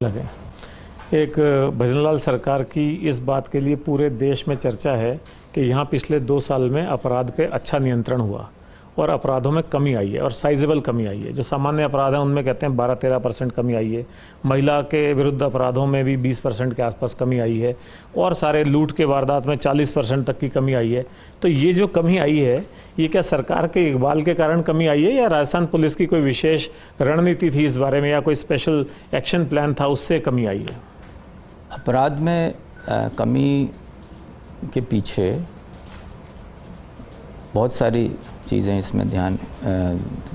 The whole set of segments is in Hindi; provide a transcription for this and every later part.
लगे। एक भजनलाल सरकार की इस बात के लिए पूरे देश में चर्चा है कि यहाँ पिछले 2 साल में अपराध पे अच्छा नियंत्रण हुआ और अपराधों में कमी आई है और साइजेबल कमी आई है। जो सामान्य अपराध हैं उनमें कहते हैं 12-13% कमी आई है, महिला के विरुद्ध अपराधों में भी 20% के आसपास कमी आई है और सारे लूट के वारदात में 40% तक की कमी आई है। तो ये जो कमी आई है ये क्या सरकार के इकबाल के कारण कमी आई है या राजस्थान पुलिस की कोई विशेष रणनीति थी इस बारे में या कोई स्पेशल एक्शन प्लान था उससे कमी आई है? अपराध में कमी के पीछे बहुत सारी चीज़ें इसमें ध्यान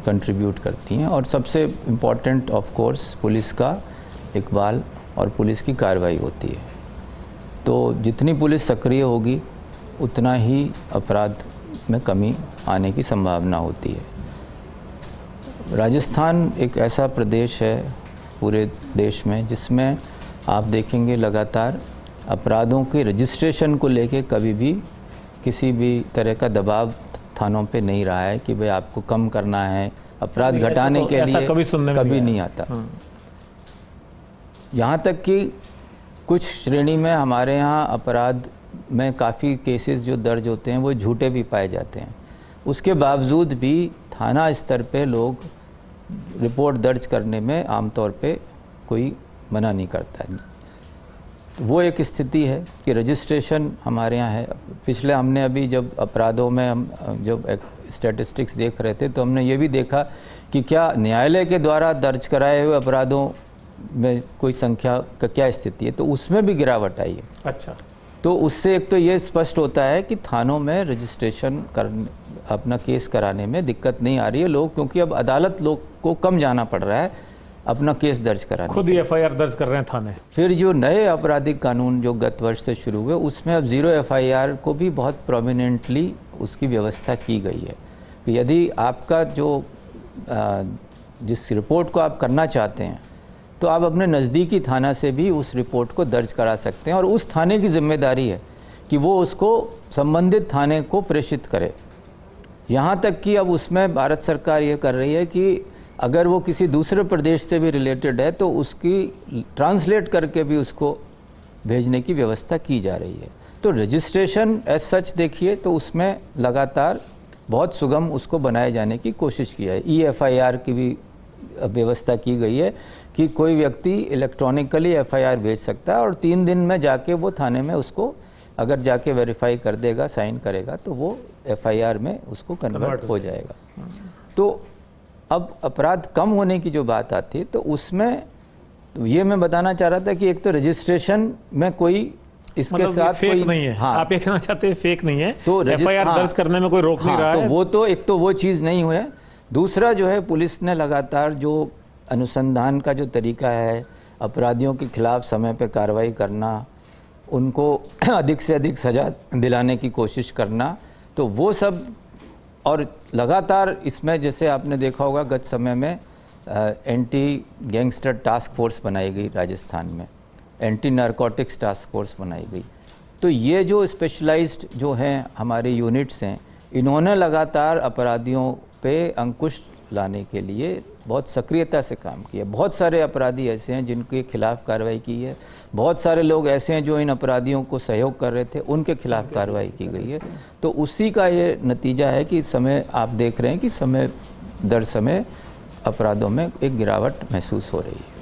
कंट्रीब्यूट करती हैं और सबसे इम्पॉर्टेंट ऑफ कोर्स पुलिस का इकबाल और पुलिस की कार्रवाई होती है। तो जितनी पुलिस सक्रिय होगी उतना ही अपराध में कमी आने की संभावना होती है। राजस्थान एक ऐसा प्रदेश है पूरे देश में जिसमें आप देखेंगे लगातार अपराधों के रजिस्ट्रेशन को लेके कभी भी किसी भी तरह का दबाव थानों पे नहीं रहा है कि भाई आपको कम करना है, अपराध घटाने के लिए कभी नहीं आता। यहाँ तक कि कुछ श्रेणी में हमारे यहाँ अपराध में काफ़ी केसेस जो दर्ज होते हैं वो झूठे भी पाए जाते हैं। उसके बावजूद भी थाना स्तर पे लोग रिपोर्ट दर्ज करने में आमतौर पे कोई मना नहीं करता है। तो वो एक स्थिति है कि रजिस्ट्रेशन हमारे यहाँ है। पिछले हमने अभी जब अपराधों में हम जब स्टैटिस्टिक्स देख रहे थे तो हमने ये भी देखा कि क्या न्यायालय के द्वारा दर्ज कराए हुए अपराधों में कोई संख्या का क्या स्थिति है, तो उसमें भी गिरावट आई है। अच्छा, तो उससे एक तो ये स्पष्ट होता है कि थानों में रजिस्ट्रेशन करने अपना केस कराने में दिक्कत नहीं आ रही है लोग, क्योंकि अब अदालत लोग को कम जाना पड़ रहा है अपना केस दर्ज कराने, खुद ही एफआईआर दर्ज कर रहे हैं थाने। फिर जो नए आपराधिक कानून जो गत वर्ष से शुरू हुए उसमें अब 0 एफआईआर को भी बहुत प्रोमिनेंटली उसकी व्यवस्था की गई है कि यदि आपका जो जिस रिपोर्ट को आप करना चाहते हैं तो आप अपने नज़दीकी थाना से भी उस रिपोर्ट को दर्ज करा सकते हैं और उस थाने की जिम्मेदारी है कि वो उसको संबंधित थाने को प्रेषित करे। यहाँ तक कि अब उसमें भारत सरकार ये कर रही है कि अगर वो किसी दूसरे प्रदेश से भी रिलेटेड है तो उसकी ट्रांसलेट करके भी उसको भेजने की व्यवस्था की जा रही है। तो रजिस्ट्रेशन एज सच देखिए तो उसमें लगातार बहुत सुगम उसको बनाए जाने की कोशिश की है। EFIR की भी व्यवस्था की गई है कि कोई व्यक्ति इलेक्ट्रॉनिकली FIR भेज सकता है और 3 दिन में जाके वो थाने में उसको अगर जाके वेरीफाई कर देगा, साइन करेगा तो वो FIR में उसको कन्वर्ट हो जाएगा। तो अब अपराध कम होने की जो बात आती है तो उसमें तो ये मैं बताना चाह रहा था कि एक तो रजिस्ट्रेशन में कोई इसके मतलब साथ फेक कोई नहीं है। हाँ, आप ये कहना चाहते हैं फेक नहीं है, तो एफआईआर दर्ज करने में कोई रोक नहीं रहा तो है। वो तो एक तो वो चीज़ नहीं हुई है। दूसरा जो है पुलिस ने लगातार जो अनुसंधान का जो तरीका है, अपराधियों के खिलाफ समय पे कार्रवाई करना, उनको अधिक से अधिक सज़ा दिलाने की कोशिश करना, तो वो सब और लगातार इसमें जैसे आपने देखा होगा गत समय में एंटी गैंगस्टर टास्क फोर्स बनाई गई राजस्थान में, एंटी नारकोटिक्स टास्क फोर्स बनाई गई। तो ये जो स्पेशलाइज्ड जो हैं हमारे यूनिट्स हैं, इन्होंने लगातार अपराधियों पे अंकुश लाने के लिए बहुत सक्रियता से काम किया। बहुत सारे अपराधी ऐसे हैं जिनके खिलाफ कार्रवाई की है, बहुत सारे लोग ऐसे हैं जो इन अपराधियों को सहयोग कर रहे थे, उनके खिलाफ कार्रवाई की गई है। तो उसी का ये नतीजा है कि समय आप देख रहे हैं कि समय दर समय अपराधों में एक गिरावट महसूस हो रही है।